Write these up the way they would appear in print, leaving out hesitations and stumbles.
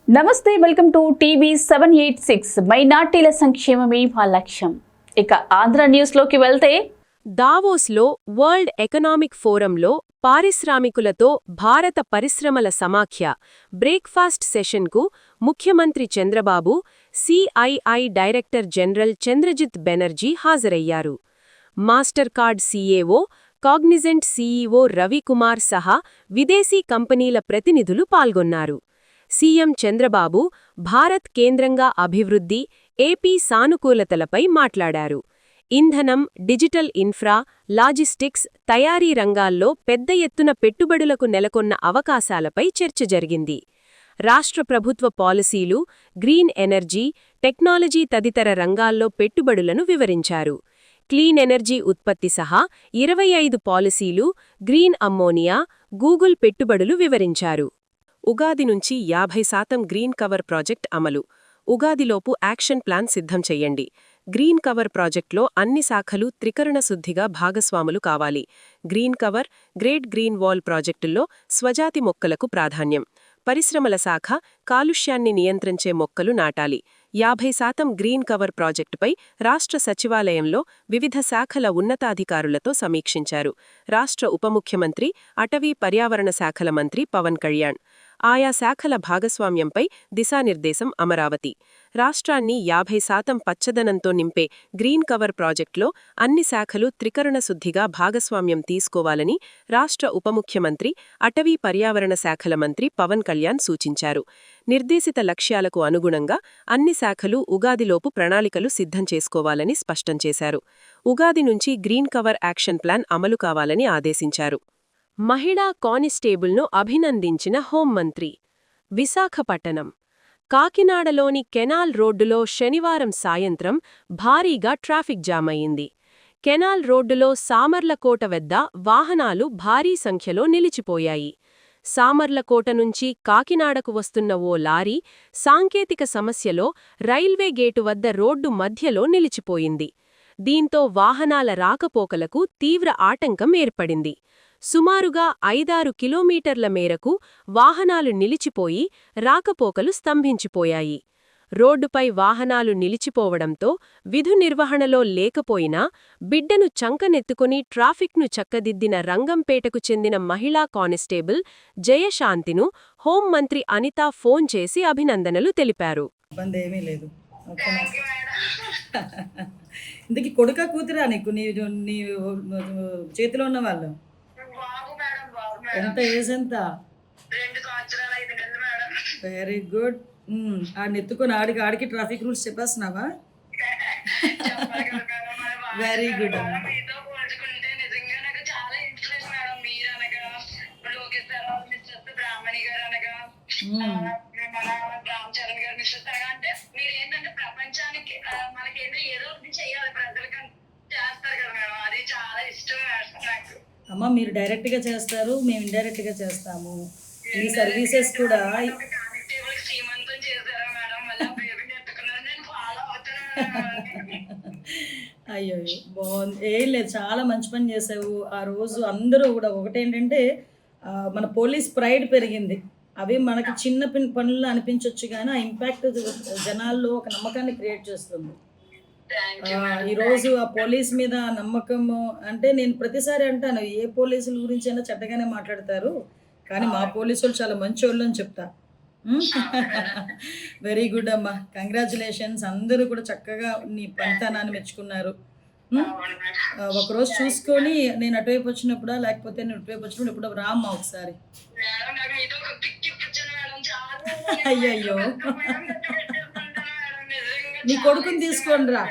నమస్తే, welcome to TV 786. మైనార్టీల సంక్షేమమే మా లక్ష్యం. ఇక ఆంధ్ర న్యూస్లోకి వెళ్తే, దావోస్లో వరల్డ్ ఎకనామిక్ ఫోరంలో పారిశ్రామికులతో భారత పరిశ్రమల సమాఖ్య బ్రేక్ఫాస్ట్ సెషన్కు ముఖ్యమంత్రి Chandrababu, CII director general Chandrajit Banerjee హాజరయ్యారు. Mastercard CAO, Cognizant CEO Ravikumar సహా విదేశీ కంపెనీల ప్రతినిధులు పాల్గొన్నారు. సీఎం చంద్రబాబు భారత్ కేంద్రంగా అభివృద్ధి, ఏపీ సానుకూలతలపై మాట్లాడారు. ఇంధనం, డిజిటల్ ఇన్ఫ్రా, లాజిస్టిక్స్, తయారీ రంగాల్లో పెద్ద ఎత్తున పెట్టుబడులకు నెలకొన్న అవకాశాలపై చర్చ జరిగింది. రాష్ట్ర ప్రభుత్వ పాలసీలు, గ్రీన్ ఎనర్జీ, టెక్నాలజీ తదితర రంగాల్లో పెట్టుబడులను వివరించారు. క్లీన్ ఎనర్జీ ఉత్పత్తి సహా 25 పాలసీలు, గ్రీన్ అమ్మోనియా, గూగుల్ పెట్టుబడులు వివరించారు. ఉగాది నుంచి 50% గ్రీన్ కవర్ ప్రాజెక్ట్ అమలు. ఉగాదిలోపు యాక్షన్ ప్లాన్ సిద్ధం చెయ్యండి. గ్రీన్ కవర్ ప్రాజెక్ట్లో అన్ని శాఖలు త్రికరణ శుద్ధిగా భాగస్వాములు కావాలి. Green cover, great green wall ప్రాజెక్టుల్లో స్వజాతి మొక్కలకు ప్రాధాన్యం. పరిశ్రమల శాఖ కాలుష్యాన్ని నియంత్రించే మొక్కలు నాటాలి. 50% గ్రీన్ కవర్ ప్రాజెక్టుపై రాష్ట్ర సచివాలయంలో వివిధ శాఖల ఉన్నతాధికారులతో సమీక్షించారు. రాష్ట్ర ఉప ముఖ్యమంత్రి, అటవీ పర్యావరణ శాఖల మంత్రి పవన్ కళ్యాణ్. ఆయా శాఖల భాగస్వామ్యంపై దిశానిర్దేశం అమరావతి. రాష్ట్రాన్ని 50% పచ్చదనంతో నింపే గ్రీన్ కవర్ ప్రాజెక్టులో అన్ని శాఖలు త్రికరణ శుద్ధిగా భాగస్వామ్యం తీసుకోవాలని రాష్ట్ర ఉప ముఖ్యమంత్రి, అటవీ పర్యావరణ శాఖల మంత్రి పవన్ కళ్యాణ్ సూచించారు. నిర్దేశిత లక్ష్యాలకు అనుగుణంగా అన్ని శాఖలు ఉగాదిలోపు ప్రణాళికలు సిద్ధం చేసుకోవాలని స్పష్టం చేశారు. ఉగాది నుంచి గ్రీన్ కవర్ యాక్షన్ ప్లాన్ అమలు కావాలని ఆదేశించారు. మహిళా కానిస్టేబుల్ను అభినందించిన హోంమంత్రి. విశాఖపట్టణం. కాకినాడలోని కెనాల్ రోడ్డులో శనివారం సాయంత్రం భారీగా ట్రాఫిక్ జామ్ అయింది. కెనాల్ రోడ్డులో సామర్లకోట వద్ద వాహనాలు భారీ సంఖ్యలో నిలిచిపోయాయి. సామర్లకోట నుంచి కాకినాడకు వస్తున్న ఓ లారీ సాంకేతిక సమస్యలో రైల్వే గేటు వద్ద రోడ్డు మధ్యలో నిలిచిపోయింది. దీంతో వాహనాల రాకపోకలకు తీవ్ర ఆటంకం ఏర్పడింది. సుమారుగా 5-6 కిలోమీటర్ల మేరకు వాహనాలు నిలిచిపోయి రాకపోకలు స్తంభించిపోయాయి. రోడ్డుపై వాహనాలు నిలిచిపోవడంతో విధు నిర్వహణలో లేకపోయినా బిడ్డను చంకనెత్తుకుని ట్రాఫిక్ను చక్కదిద్దిన రంగంపేటకు చెందిన మహిళా కానిస్టేబుల్ జయశాంతిను హోంమంత్రి అనిత ఫోన్ చేసి అభినందనలు తెలిపారు. ఇందుకు కొడుక కూతురా నీకు? నీ చేతిలో ఉన్న వాళ్ళు ఎంత ఏజ్ ఎంత? 2 సంవత్సరాలు 5 నెలలు మేడం. Very good. ఆడిని ఎత్తుకొని ఆడికి ట్రాఫిక్ రూల్స్ చెప్పేస్తున్నావా? వెరీ గుడ్ అమ్మా. మీతో పోల్చుకుంటే నిజంగా నాకు చాలా ఇన్స్పిరేషన్ మేడం. మీరు అనగా లోకేష్ సార్, మిస్టర్ బ్రాహ్మణి గారు అనగా మన రామ్ చరణ్ గారు, మిస్టర్ అనగా అంటే మీరు ఏంటంటే ప్రపంచానికి మనకేదో ఏదో ఒకటి చెయ్యాలి, ప్రజలకు చేస్తారు కదా మేడం. అది చాలా ఇష్టం నాకు. అమ్మ, మీరు డైరెక్ట్గా చేస్తారు, మేము ఇండైరెక్ట్గా చేస్తాము. ఈ సర్వీసెస్ కూడా అయ్యో బాగుంది. ఏం లేదు, చాలా మంచి పని చేసావు. ఆ రోజు అందరూ కూడా ఒకటేంటంటే మన పోలీస్ ప్రైడ్ పెరిగింది. అవి మనకి చిన్న పనులు అనిపించవచ్చు, కానీ ఆ ఇంపాక్ట్ జనాల్లో ఒక నమ్మకాన్ని క్రియేట్ చేస్తుంది. ఈరోజు ఆ పోలీస్ మీద నమ్మకము అంటే, నేను ప్రతిసారి అంటాను, ఏ పోలీసుల గురించి అయినా చెడ్డగానే మాట్లాడతారు, కానీ మా పోలీసులు చాలా మంచి వాళ్ళు అని చెప్తా. వెరీ గుడ్ అమ్మా, కంగ్రాచులేషన్స్. అందరూ కూడా చక్కగా నీ పనితనాన్ని మెచ్చుకున్నారు. ఒకరోజు చూసుకొని నేను అటువైపు వచ్చినప్పుడా, లేకపోతే నేను ఇటువైపు వచ్చినప్పుడు ఎప్పుడో రామ్మా ఒకసారి. అయ్యయ్యో, నీ కొడుకుని తీసుకొని రా,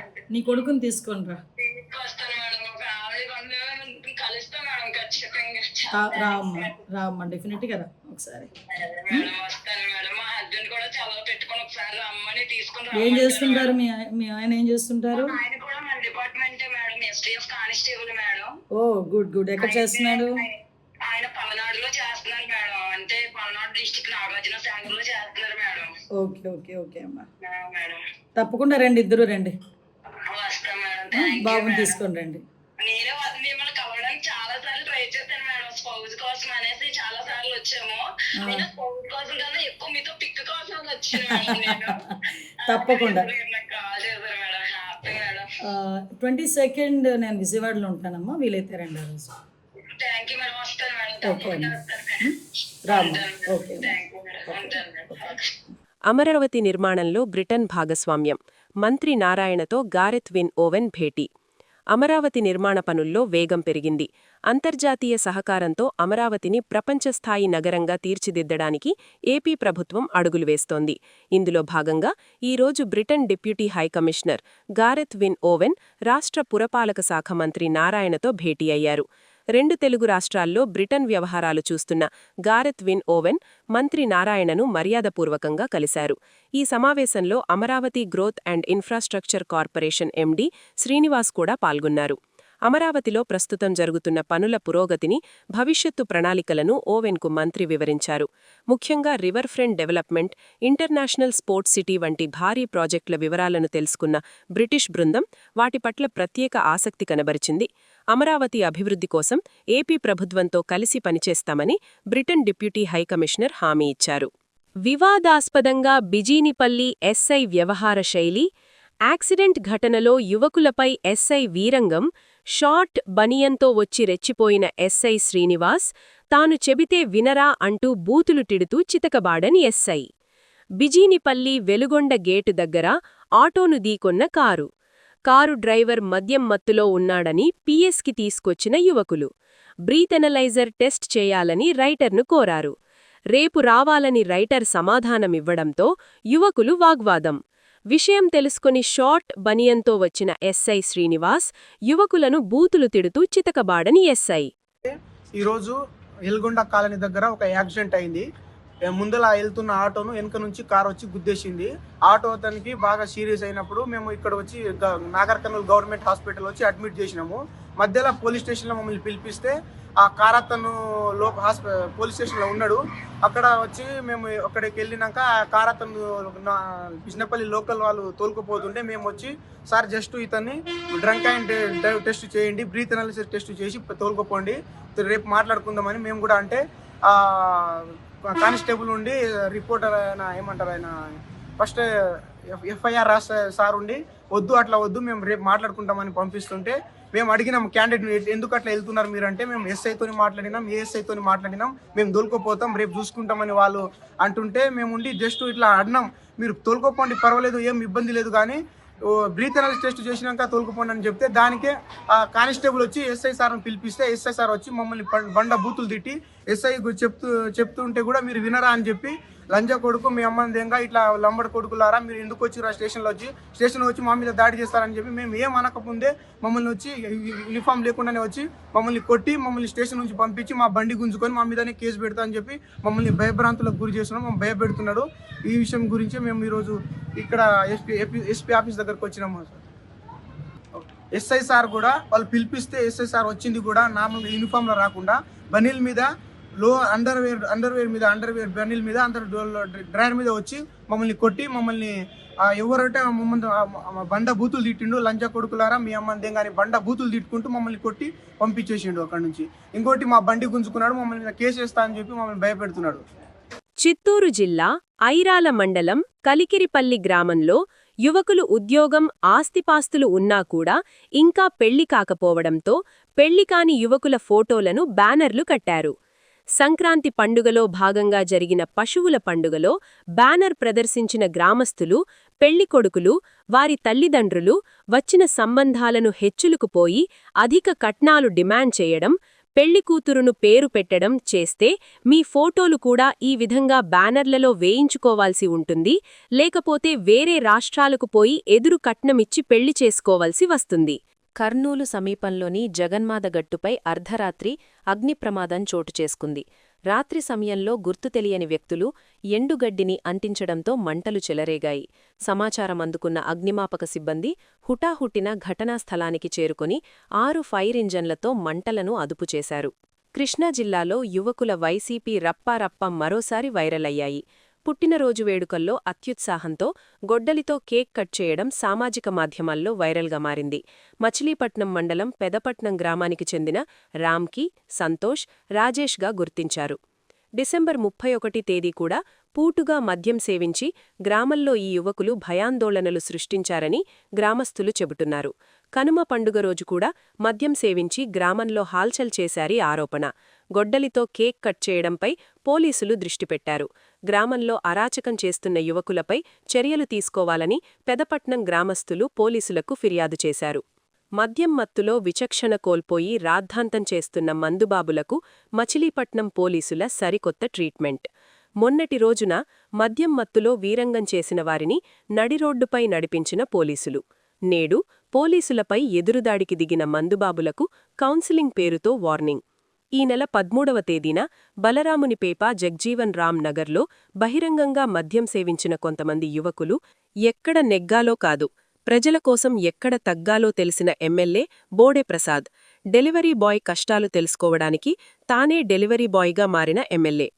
రామ్మా డెఫినెట్గా రా ఒకసారి. ఏం చేస్తుంటారు మీ ఆయన? ఏం చేస్తుంటారు? ఓ గుడ్ గుడ్. ఎక్కడ చేస్తున్నాడు? ఆయన పల్నాడులో చేస్తున్నారు మేడం. అంటే పల్నాడు డిస్ట్రిక్ట్ నాగార్జున సాగర్లో చేస్తున్నారు మేడం. ఓకే ఓకే ఓకే అమ్మా, తప్పకుండా రండి, ఇద్దరు రండి. వస్తాం మేడం. బాబుని తీసుకొని రండి. నేను మిమ్మల్ని కలవడానికి చాలా సార్లు ట్రై చేశాను మేడం. స్పౌజ్ కోసం అనేసి చాలా సార్లు వచ్చాము. నేను స్పౌజ్ కోసం కన్నా ఎక్కువ మీతో పిక్ కోసం వచ్చిన మేడం నేను. తప్పకుండా. మీరు నాకు కాల్ చేశారు మేడం. Happy madam. 22nd నేను విజయవాడలో ఉంటానమ్మా, వీలైతే రండి ఆ రోజు. Thank you madam. వస్తాను మేడం. ఓకే తప్పకుండా అమ్మా. వస్తాను మేడం. రామ్మా. ఓకే అమ్మా. Thank you madam. ఉంటాను మేడం. అమరావతి నిర్మాణంలో బ్రిటన్ భాగస్వామ్యం. మంత్రి నారాయణతో గారెత్ విన్ ఓవెన్ భేటీ. అమరావతి నిర్మాణ పనుల్లో వేగం పెరిగింది. అంతర్జాతీయ సహకారంతో అమరావతిని ప్రపంచస్థాయి నగరంగా తీర్చిదిద్దడానికి ఏపీ ప్రభుత్వం అడుగులు వేస్తోంది. ఇందులో భాగంగా ఈరోజు Britain deputy high commissioner Gareth Wynn Owen రాష్ట్ర పురపాలక శాఖ మంత్రి నారాయణతో భేటీ అయ్యారు. 2 తెలుగు రాష్ట్రాల్లో బ్రిటన్ వ్యవహారాలు చూస్తున్న గారెత్ విన్ ఓవెన్ మంత్రి నారాయణను మర్యాదపూర్వకంగా కలిశారు. ఈ సమావేశంలో Amaravati growth and infrastructure corporation MD Srinivas కూడా పాల్గొన్నారు. అమరావతిలో ప్రస్తుతం జరుగుతున్న పనుల పురోగతిని, భవిష్యత్తు ప్రణాళికలను ఓవెన్కు మంత్రి వివరించారు. ముఖ్యంగా river front development, international sports city వంటి భారీ ప్రాజెక్టుల వివరాలను తెలుసుకున్న బ్రిటిష్ బృందం వాటి పట్ల ప్రత్యేక ఆసక్తి కనబరిచింది. అమరావతి అభివృద్ధి కోసం ఏపీ ప్రభుత్వంతో కలిసి పనిచేస్తామని బ్రిటన్ డిప్యూటీ హైకమిషనర్ హామీ ఇచ్చారు. వివాదాస్పదంగా బిజీనిపల్లి ఎస్ఐ వ్యవహార శైలి. యాక్సిడెంట్ ఘటనలో యువకులపై ఎస్ఐ వీరంగం, షార్ట్ బనియన్తో వచ్చి రెచ్చిపోయిన ఎస్ఐ శ్రీనివాస్, తాను చెబితే వినరా అంటూ బూతులు తిడుతూ చితకబాడని ఎస్ఐ. బిజీనిపల్లి వెలుగొండ గేటు దగ్గర ఆటోను ఢీకొన్న కారు డ్రైవర్ మద్యం మత్తులో ఉన్నాడని పిఎస్కి తీసుకొచ్చిన యువకులు. బ్రీతెనలైజర్ టెస్ట్ చేయాలని రైటర్ను కోరారు. రేపు రావాలని రైటర్ సమాధానమివ్వడంతో యువకులు వాగ్వాదం. విషయం తెలుసుకుని షార్ట్ బనియన్తో వచ్చిన ఎస్ఐ శ్రీనివాస్ యువకులను బూతులు తిడుతూ చితకబాడని ఎస్ఐ. ఈరోజు ఎల్గొండ కాలనీ దగ్గర ఒక యాక్సిడెంట్ అయింది. ముందలా వెళ్తున్న ఆటోను వెనక నుంచి కారు వచ్చి గుద్దేసింది. ఆటో అతనికి బాగా సీరియస్ అయినప్పుడు మేము ఇక్కడ వచ్చి నాగర్ కర్నూలు గవర్నమెంట్ హాస్పిటల్ వచ్చి అడ్మిట్ చేసినాము. మధ్యలో పోలీస్ స్టేషన్లో మమ్మల్ని పిలిపిస్తే ఆ కార్ అతను పోలీస్ స్టేషన్లో ఉన్నాడు. అక్కడ వచ్చి మేము అక్కడికి వెళ్ళినాక ఆ కార్ అతను బిజినపల్లి లోకల్ వాళ్ళు తోలుకుపోతుంటే మేము వచ్చి సార్ జస్ట్ ఇతన్ని డ్రంక్ అండ్ డ్రైవ్ టెస్ట్ చేయండి, బ్రీత్ అనాలిసిస్ టెస్ట్ చేసి తోలుకుపోండి, రేపు మాట్లాడుకుందామని మేము కూడా అంటే కానిస్టేబుల్ ఉండి రిపోర్టర్ ఆయన ఏమంటారు ఆయన ఫస్ట్ ఎఫ్ఐఆర్ రాసే సార్ ఉండి వద్దు అట్లా వద్దు మేము రేపు మాట్లాడుకుంటామని పంపిస్తుంటే మేము అడిగినాం క్యాండిడేట్ ఎందుకు అట్లా వెళ్తున్నారు మీరు అంటే మేము ఎస్ఐతో మాట్లాడినాం, ఏఎస్ఐతో మాట్లాడినాం, మేము తోలుకోపోతాం రేపు చూసుకుంటామని వాళ్ళు అంటుంటే మేము ఉండి జస్ట్ ఇట్లా అడినాం మీరు తోలుకోపోండి పర్వాలేదు ఏం ఇబ్బంది లేదు కానీ బ్రీత్ అనాలిసిస్ టెస్ట్ చేసినాక తోలుకుపోండి అని చెప్తే దానికే ఆ కానిస్టేబుల్ వచ్చి ఎస్ఐ సార్ని పిలిపిస్తే ఎస్ఐ సార్ వచ్చి మమ్మల్ని బండ బూతులు తిట్టి ఎస్ఐ చెప్తుంటే కూడా మీరు వినరా అని చెప్పి లంజ కొడుకు మీ అమ్మని దేంగా ఇట్లా లంబడి కొడుకులారా మీరు ఎందుకు వచ్చిరా స్టేషన్ వచ్చి మా మీద దాడి చేస్తారని చెప్పి మేము ఏం అనకముందే మమ్మల్ని వచ్చి యూనిఫామ్ లేకుండానే వచ్చి మమ్మల్ని కొట్టి మమ్మల్ని స్టేషన్ నుంచి పంపించి మా బండి గుంజుకొని మా మీదనే కేసు పెడతా అని చెప్పి మమ్మల్ని భయభ్రాంతులకు గురి చేస్తున్నాం, మమ్మల్ని భయపెడుతున్నాడు. ఈ విషయం గురించి మేము ఈరోజు ఇక్కడ ఎస్పీ ఆఫీస్ దగ్గరకు వచ్చినాము సార్. ఎస్ఐ సార్ కూడా వాళ్ళు పిలిపిస్తే ఎస్ఐ సార్ వచ్చింది కూడా నార్మల్గా యూనిఫామ్లో రాకుండా బనీల్ మీద అండర్వేర్ బనీల్ మీద డ్రైవర్ మీద వచ్చి మమ్మల్ని కొట్టి మమ్మల్ని ఎవరంటే మమ్మల్ని బండ బూతులు తిట్టిండు, లంచ కొడుకులారా మీ అమ్మని కానీ బండ బూతులు తిట్టుకుంటూ మమ్మల్ని కొట్టి పంపించేసిండు అక్కడ నుంచి. ఇంకోటి మా బండి గుంజుకున్నాడు, మమ్మల్ని మీద కేసు వేస్తా అని చెప్పి మమ్మల్ని భయపెడుతున్నాడు. చిత్తూరు జిల్లా ఐరాల మండలం కలికిరిపల్లి గ్రామంలో యువకులు ఉద్యోగం, ఆస్తిపాస్తులు ఉన్నా కూడా ఇంకా పెళ్లి కాకపోవడంతో పెళ్లికాని యువకుల ఫోటోలను బ్యానర్లు కట్టారు. సంక్రాంతి పండుగలో భాగంగా జరిగిన పశువుల పండుగలో బ్యానర్ ప్రదర్శించిన గ్రామస్తులు, పెళ్లికొడుకులు, వారి తల్లిదండ్రులు వచ్చిన సంబంధాలను హెచ్చులుకుపోయి అధిక కట్నాలు డిమాండ్ చేయడం, పెళ్లికూతురును పేరు పెట్టడం చేస్తే మీ ఫోటోలు కూడా ఈ విధంగా బ్యానర్లలో వేయించుకోవాల్సి ఉంటుంది, లేకపోతే వేరే రాష్ట్రాలకు పోయి ఎదురు కట్నమిచ్చి పెళ్లి చేసుకోవాల్సి వస్తుంది. కర్నూలు సమీపంలోని జగన్మాదగట్టుపై అర్ధరాత్రి అగ్ని ప్రమాదం చోటు చేసుకుంది. రాత్రి సమయంలో గుర్తు తెలియని వ్యక్తులు ఎండుగడ్డిని అంటించడంతో మంటలు చెలరేగాయి. సమాచారం అందుకున్న అగ్నిమాపక సిబ్బంది హుటాహుటిన ఘటనా స్థలానికి చేరుకుని 6 ఫైర్ ఇంజన్లతో మంటలను అదుపు చేశారు. కృష్ణా జిల్లాలో యువకుల వైసీపీ రప్పారప్ప మరోసారి వైరల్ అయ్యాయి. పుట్టినరోజు వేడుకల్లో అత్యుత్సాహంతో గొడ్డలితో కేక్ కట్ చేయడం సామాజిక మాధ్యమాల్లో వైరల్గా మారింది. మచిలీపట్నం మండలం పెదపట్నం గ్రామానికి చెందిన రామ్కి, సంతోష్, రాజేష్గా గుర్తించారు. డిసెంబర్ 31 తేదీ కూడా పూటుగా మద్యం సేవించి గ్రామంలో ఈ యువకులు భయాందోళనలు సృష్టించారని గ్రామస్తులు చెబుతున్నారు. కనుమ పండుగ రోజు కూడా మద్యం సేవించి గ్రామంలో హాల్చల్ చేశారి ఆరోపణ. గొడ్డలితో కేక్ కట్ చేయడంపై పోలీసులు దృష్టిపెట్టారు. గ్రామంలో అరాచకం చేస్తున్న యువకులపై చర్యలు తీసుకోవాలని పెదపట్నం గ్రామస్తులు పోలీసులకు ఫిర్యాదు చేశారు. మద్యం మత్తులో విచక్షణ కోల్పోయి రాద్ధాంతం చేస్తున్న మందుబాబులకు మచిలీపట్నం పోలీసుల సరికొత్త ట్రీట్మెంట్. మొన్నటి రోజున మద్యం మత్తులో వీరంగం చేసిన వారిని నడిరోడ్డుపై నడిపించిన పోలీసులు. నేడు పోలీసులపై ఎదురుదాడికి దిగిన మందుబాబులకు కౌన్సిలింగ్ పేరుతో వార్నింగ్. ఈ నెల 13వ తేదీన బలరామునిపేప జగ్జీవన్ రామ్ నగర్లో బహిరంగంగా మద్యం సేవించిన కొంతమంది యువకులు ఎక్కడ నెగ్గాలో కాదు, ప్రజల కోసం ఎక్కడ తగ్గాలో తెలిసిన MLA Bode Prasad, delivery boy కష్టాలు తెలుసుకోవడానికి తానే డెలివరీ బాయ్గా మారిన ఎమ్మెల్యే.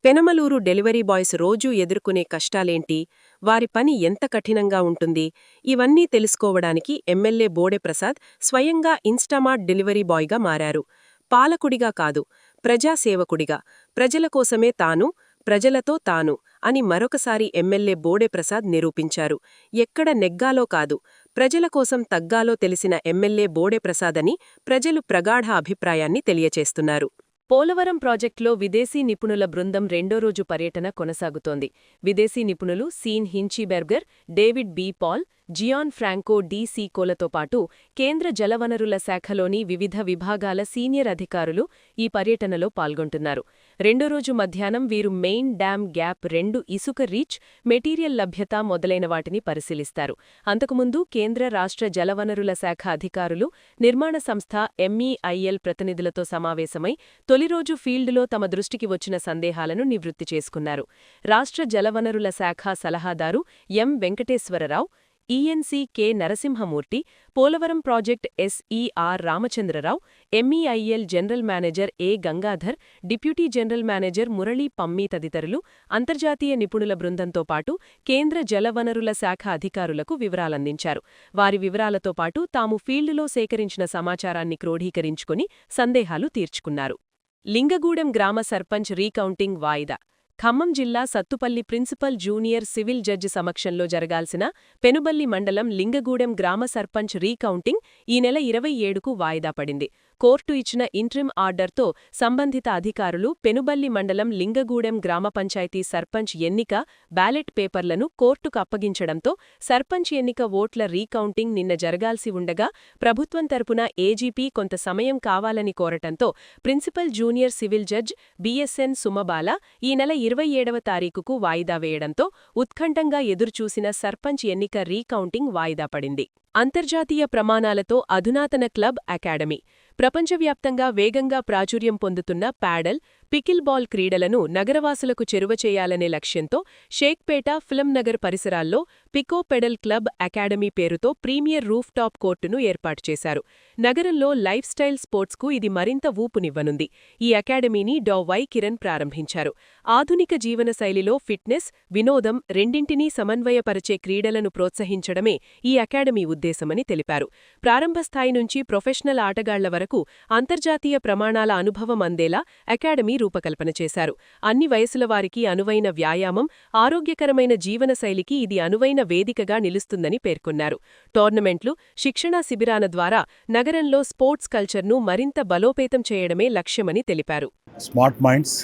పెనమలూరు డెలివరీ బాయ్స్ రోజూ ఎదుర్కొనే కష్టాలేంటి, వారి పని ఎంత కఠినంగా ఉంటుంది, ఇవన్నీ తెలుసుకోవడానికి ఎమ్మెల్యే బోడే ప్రసాద్ స్వయంగా ఇన్స్టామార్ట్ డెలివరీ బాయ్గా మారారు. పాలకుడిగా కాదు, ప్రజాసేవకుడిగా, ప్రజల కోసమే తాను, ప్రజలతో తాను అని మరొకసారి ఎమ్మెల్యే బోడే ప్రసాద్ నిరూపించారు. ఎక్కడ నెగ్గాలో కాదు, ప్రజల కోసం తగ్గాలో తెలిసిన ఎమ్మెల్యే బోడే ప్రసాద్ అని ప్రజలు ప్రగాఢ అభిప్రాయాన్ని తెలియచేస్తున్నారు. పోలవరం ప్రాజెక్టులో విదేశీ నిపుణుల బృందం రెండో రోజు పర్యటన కొనసాగుతోంది. విదేశీ నిపుణులు Sean Hinchberger, David B Paul, Gian Franco Di సీకోలతో పాటు కేంద్ర జలవనరుల శాఖలోని వివిధ విభాగాల సీనియర్ అధికారులు ఈ పర్యటనలో పాల్గొంటున్నారు. రెండో రోజు మధ్యాహ్నం వీరు మెయిన్ డ్యామ్ గ్యాప్ 2 ఇసుక రీచ్, మెటీరియల్ లభ్యత మొదలైన వాటిని పరిశీలిస్తారు. అంతకుముందు కేంద్ర రాష్ట్ర జలవనరుల శాఖ అధికారులు, నిర్మాణ సంస్థ ఎంఈఐఎల్ ప్రతినిధులతో సమావేశమై తొలిరోజు ఫీల్డ్లో తమ దృష్టికి వచ్చిన సందేహాలను నివృత్తి చేసుకున్నారు. రాష్ట్ర జలవనరుల శాఖ సలహాదారు M Venkateswararao, ENC K Narasimhamurthy, Polavaram project SE R Ramachandrarao, MEIL general manager A Gangadhar, deputy general manager Murali Pammi తదితరులు అంతర్జాతీయ నిపుణుల బృందంతో పాటు కేంద్ర జలవనరుల శాఖ అధికారులకు వివరాలందించారు. వారి వివరాలతో పాటు తాము ఫీల్డులో సేకరించిన సమాచారాన్ని క్రోఢీకరించుకుని సందేహాలు తీర్చుకున్నారు. లింగగూడెం గ్రామ సర్పంచ్ రీకౌంటింగ్ వాయిదా. ఖమ్మం జిల్లా Sathupalli principal junior civil judge సమక్షంలో జరగాల్సిన పెనుబల్లి మండలం లింగగూడెం గ్రామ సర్పంచ్ రీకౌంటింగ్ ఈ నెల 27కు వాయిదా పడింది. కోర్టు ఇచ్చిన ఇంట్రిమ్ ఆర్డర్తో సంబంధిత అధికారులు పెనుబల్లి మండలం లింగగూడెం గ్రామ పంచాయతీ సర్పంచ్ ఎన్నిక బ్యాలెట్ పేపర్లను కోర్టుకు అప్పగించడంతో సర్పంచ్ ఎన్నిక ఓట్ల రీకౌంటింగ్ నిన్న జరగాల్సి ఉండగా ప్రభుత్వం తరపున ఏజీపీ కొంత సమయం కావాలని కోరటంతో principal junior civil judge BSN Sumabala ఈ నెల 27వ తారీఖుకు వాయిదా వేయడంతో ఉత్కంఠంగా ఎదురుచూసిన సర్పంచ్ ఎన్నిక రీకౌంటింగ్ వాయిదా పడింది. అంతర్జాతీయ ప్రమాణాలతో అధునాతన క్లబ్ అకాడమీ. ప్రపంచవ్యాప్తంగా వేగంగా ప్రాచుర్యం పొందుతున్న ప్యాడల్, పికిల్ బాల్ క్రీడలను నగరవాసులకు చేరువ చేయాలనే లక్ష్యంతో షేక్పేట, ఫిల్మ్నగర్ పరిసరాల్లో పికో పెడల్ క్లబ్ అకాడమీ పేరుతో ప్రీమియర్ రూఫ్ టాప్ కోర్టును ఏర్పాటు చేశారు. నగరంలో లైఫ్ స్టైల్ స్పోర్ట్స్కు ఇది మరింత ఊపునివ్వనుంది. ఈ అకాడమీని వై కిరణ్ ప్రారంభించారు. ఆధునిక జీవనశైలిలో ఫిట్నెస్, వినోదం రెండింటినీ సమన్వయపరిచే క్రీడలను ప్రోత్సహించడమే ఈ అకాడమీ ఉద్దేశమని తెలిపారు. ప్రారంభస్థాయి నుంచి ప్రొఫెషనల్ ఆటగాళ్ల వరకు అంతర్జాతీయ ప్రమాణాల అనుభవం అందేలా అకాడమీ రూపకల్పన చేశారు. అన్ని వయసుల వారికి అనువైన వ్యాయామం, ఆరోగ్యకరమైన జీవనశైలికి ఇది అనువైన వేదికగా నిలుస్తుందని పేర్కొన్నారు. టోర్నమెంట్లు, శిక్షణా శిబిరాల ద్వారా నగరంలో స్పోర్ట్స్ కల్చర్ను మరింత బలోపేతం చేయడమే లక్ష్యమని తెలిపారు. Smart Minds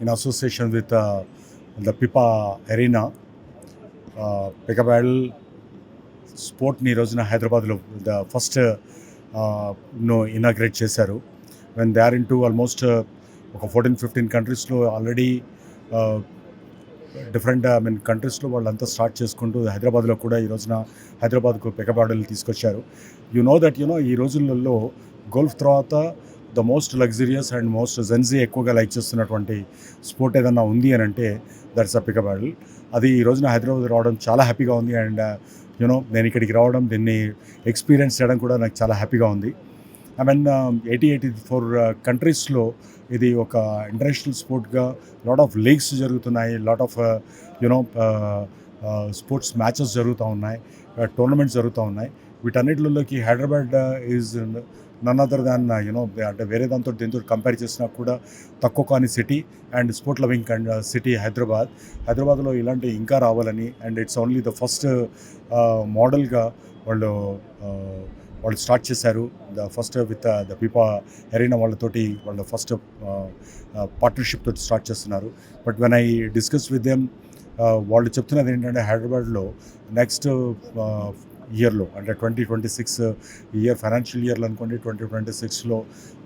in association with the PIPA Arena, Pika Paddle స్పోర్ట్ని ఈ రోజున హైదరాబాద్లో ద ఫస్ట్ ఇనాగ్రేట్ చేశారు. When they are in to almost ఒక 14-15 కంట్రీస్లో ఆల్రెడీ డిఫరెంట్ కంట్రీస్లో వాళ్ళంతా స్టార్ట్ చేసుకుంటూ హైదరాబాద్లో కూడా ఈ రోజున హైదరాబాద్కు పిక ప్యాడల్ తీసుకొచ్చారు. యు నో దట్ ఈ రోజులలో గోల్ఫ్ తర్వాత the most luxurious and most Gen Z ఎక్కువగా లైక్ చేస్తున్నటువంటి స్పోర్ట్ ఏదన్నా ఉంది అని అంటే దట్స్ అ పిక ప్యాడల్. అది ఈ రోజున హైదరాబాద్ రావడం చాలా హ్యాపీగా ఉంది. అండ్ నేను ఇక్కడికి రావడం, దీన్ని ఎక్స్పీరియన్స్ చేయడం కూడా నాకు చాలా హ్యాపీగా ఉంది. ఐ మీన్ 84 కంట్రీస్లో ఇది ఒక ఇంటర్నేషనల్ స్పోర్ట్గా లాట్ ఆఫ్ లీగ్స్ జరుగుతున్నాయి, లాట్ ఆఫ్ స్పోర్ట్స్ మ్యాచెస్ జరుగుతూ ఉన్నాయి, టోర్నమెంట్స్ జరుగుతూ ఉన్నాయి. వీటన్నిటిలోకి Hyderabad is none other than అంటే వేరే దాంతో దీంతో కంపేర్ చేసినా కూడా తక్కువ కాని city and sport loving and city హైదరాబాద్లో ఇలాంటి ఇంకా రావాలని and it's only the first మోడల్గా వాళ్ళు స్టార్ట్ చేశారు. First with the Peepa Arena వాళ్ళతోటి వాళ్ళు ఫస్ట్ పార్ట్నర్షిప్ తోటి స్టార్ట్ చేస్తున్నారు. But when I discuss with them వాళ్ళు చెప్తున్నది ఏంటంటే హైదరాబాద్లో నెక్స్ట్ ఇయర్లో అంటే 2026 ఇయర్ ఫైనాన్షియల్ ఇయర్లో అనుకోండి 2026లో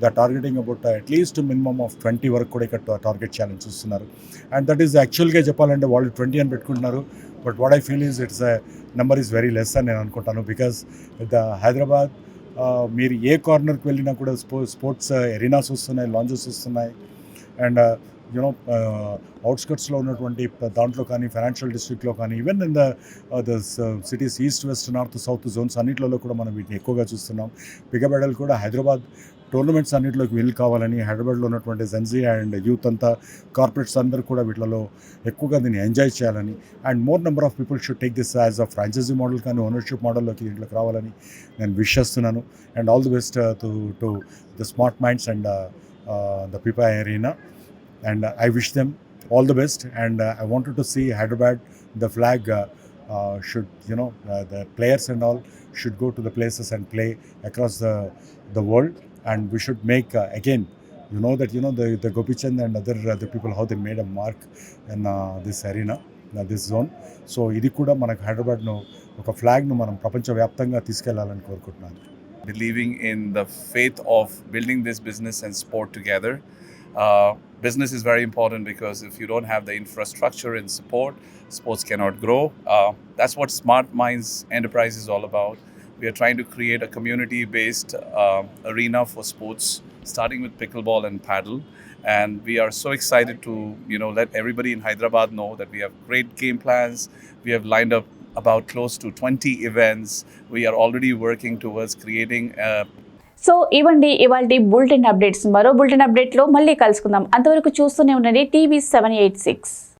the targeting about at least minimum of 20 వరకు కూడా ఇక్కడ టార్గెట్ చేయాలని చూస్తున్నారు. అండ్ దట్ ఈస్ యాక్చువల్గా చెప్పాలంటే వాళ్ళు 20 అని పెట్టుకుంటున్నారు. But what I feel is it's number is very less అని నేను అనుకుంటాను. బికాస్ ద హైదరాబాద్ మీరు ఏ కార్నర్కి వెళ్ళినా కూడా స్పోర్ట్స్ ఎరీనాస్ వస్తున్నాయి, లాంజెస్ వస్తున్నాయి. అండ్ అవుట్స్కట్స్లో ఉన్నటువంటి దాంట్లో కానీ ఫైనాన్షియల్ డిస్ట్రిక్ట్లో కానీ even in the cities east west north south zones అన్నింటిలో కూడా మనం వీటిని ఎక్కువగా చూస్తున్నాం. పిగబెడల్ కూడా హైదరాబాద్ టోర్నమెంట్స్ అన్నింటిలోకి వెళ్ళి కావాలని హైదరాబాద్లో ఉన్నటువంటి జెన్జీ అండ్ యూత్ అంతా కార్పొరేట్స్ అందరూ కూడా వీటిలో ఎక్కువగా దీన్ని ఎంజాయ్ చేయాలని and more number of people should take this as a franchise model కానీ ఓనర్షిప్ మోడల్లోకి దీంట్లోకి రావాలని నేను విష్ చేస్తున్నాను. And all the best to the smart minds and the Peepa Arena. And I wish them all the best. And I wanted to see Hyderabad, the flag should, the players and all should go to the places and play across the world. And we should make, again, the Gopichand and other people, how they made a mark in this arena, this zone. So, ఇది కూడా మనకు హైదరాబాద్ను ఒక ఫ్లాగ్ను మనం ప్రపంచవ్యాప్తంగా తీసుకెళ్లాలని కోరుకుంటున్నాను. Believing in the faith of building this business and sport together. Business is very important because if you don't have the infrastructure and support, sports cannot grow. That's what Smart Minds Enterprise is all about. We are trying to create a community-based arena for sports, starting with pickleball and paddle. And we are so excited to, let everybody in Hyderabad know that we have great game plans. We have lined up about close to 20 events. We are already working towards creating so ఇవ్వండి ఇవాళ bulletin updates. మరో bulletin అప్డేట్లో మళ్ళీ కలుసుకుందాం. అంతవరకు చూస్తూనే ఉండండి TV 786.